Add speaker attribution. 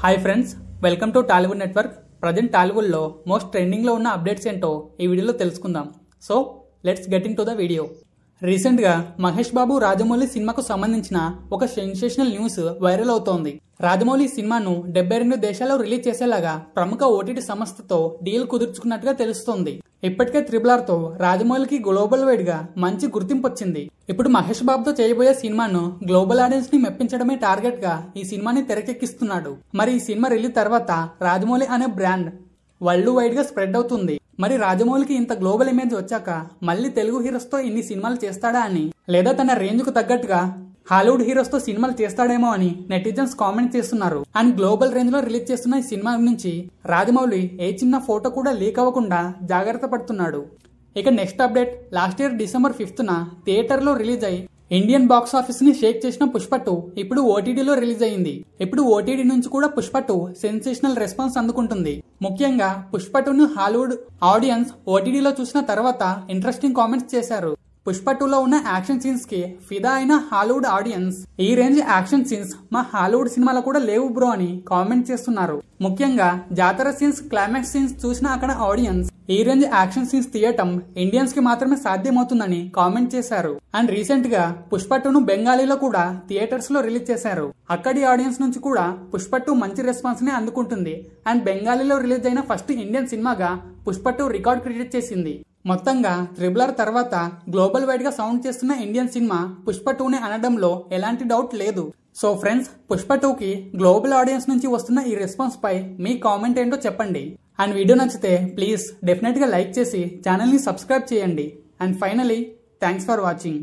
Speaker 1: Hi friends, welcome to Tollywood network. Present టాలీవుడ్లో most ట్రెండింగ్లో ఉన్న అప్డేట్స్ ఏంటో ఈ వీడియోలో తెలుసుకుందాం. So let's get in to the video. రీసెంట్గా మహేష్ బాబు రాజమౌళి సినిమాకు సంబంధించిన ఒక సెన్సేషనల్ న్యూస్ వైరల్ అవుతోంది. రాజమౌళి సినిమాను 72 దేశాల్లో రిలీజ్ చేసేలాగా ప్రముఖ ఓటీటీ సంస్థతో డీల్ కుదుర్చుకున్నట్టుగా తెలుస్తోంది. ఇప్పటికే RRR తో రాజమౌళికి గ్లోబల్ వైడ్ గా మంచి గుర్తింపు వచ్చింది. ఇప్పుడు మహేష్ బాబుతో చేయబోయే సినిమాను గ్లోబల్ ఆడియన్స్ ని మెప్పించడమే టార్గెట్ గా ఈ సినిమాని తెరకెక్కిస్తున్నాడు. మరి ఈ సినిమా రిలీజ్ తర్వాత రాజమౌళి అనే బ్రాండ్ వరల్డ్ వైడ్ గా స్ప్రెడ్ అవుతుంది. మరి రాజమౌళికి ఇంత గ్లోబల్ ఇమేజ్ వచ్చాక మళ్ళీ తెలుగు హీరోస్ తో ఇన్ని సినిమాలు చేస్తాడా అని, లేదా తన రేంజ్ కు తగ్గట్టుగా హాలీవుడ్ హీరోస్ తో సినిమాలు చేస్తాడేమో అని నెటిజన్స్ కామెంట్ చేస్తున్నారు. అండ్ గ్లోబల్ రేంజ్ లో రిలీజ్ చేస్తున్న ఈ సినిమా నుంచి రాజమౌళి ఏ చిన్న ఫోటో కూడా లీక్ అవ్వకుండా జాగ్రత్త పడుతున్నాడు. ఇక next update, last year December 5th theatre లో రిలీజ్ అయ్యి ఇండియన్ బాక్స్ ఆఫీస్ ని షేక్ చేసిన పుష్ప 2 ఇప్పుడు ఓటీటీలో రిలీజ్ అయింది. ఇప్పుడు ఓటీటీ నుంచి కూడా పుష్ప 2 సెన్సేషనల్ రెస్పాన్స్ అందుకుంటుంది. ముఖ్యంగా పుష్ప 2ను హాలీవుడ్ ఆడియన్స్ ఓటీటీలో చూసిన తర్వాత ఇంట్రెస్టింగ్ కామెంట్స్ చేశారు. పుష్ప 2లో ఉన్న యాక్షన్ సీన్స్ కి ఫిదా అయిన హాలీవుడ్ ఆడియన్స్ ఈ రేంజ్ యాక్షన్ సీన్స్ మా హాలీవుడ్ సినిమాలో కూడా లేవు బ్రో అని కామెంట్ చేస్తున్నారు. ముఖ్యంగా జాతర సీన్స్, క్లైమాక్స్ సీన్స్ చూసిన అక్కడ ఆడియన్స్ ఈ రేంజ్ యాక్షన్ సీన్స్ తీయటం ఇండియన్స్ కి మాత్రమే సాధ్యమవుతుందని కామెంట్ చేశారు. అండ్ రీసెంట్ గా పుష్ప 2ను బెంగాలీలో కూడా థియేటర్స్ లో రిలీజ్ చేశారు. అక్కడి ఆడియన్స్ నుంచి కూడా పుష్ప 2 మంచి రెస్పాన్స్ ని అందుకుంటుంది. అండ్ బెంగాలీలో రిలీజ్ అయిన ఫస్ట్ ఇండియన్ సినిమాగా పుష్ప 2 రికార్డ్ క్రియేట్ చేసింది. మొత్తంగా RRR తర్వాత గ్లోబల్ వైడ్ గా సౌండ్ చేస్తున్న ఇండియన్ సినిమా పుష్ప 2ని అనడంలో ఎలాంటి డౌట్ లేదు. సో ఫ్రెండ్స్, పుష్ప 2కి గ్లోబల్ ఆడియన్స్ నుంచి వస్తున్న ఈ రెస్పాన్స్ పై మీ కామెంట్ ఏంటో చెప్పండి. అండ్ వీడియో నచ్చితే ప్లీజ్ డెఫినెట్ గా లైక్ చేసి ఛానల్ ని సబ్స్క్రైబ్ చేయండి. And finally thanks for watching.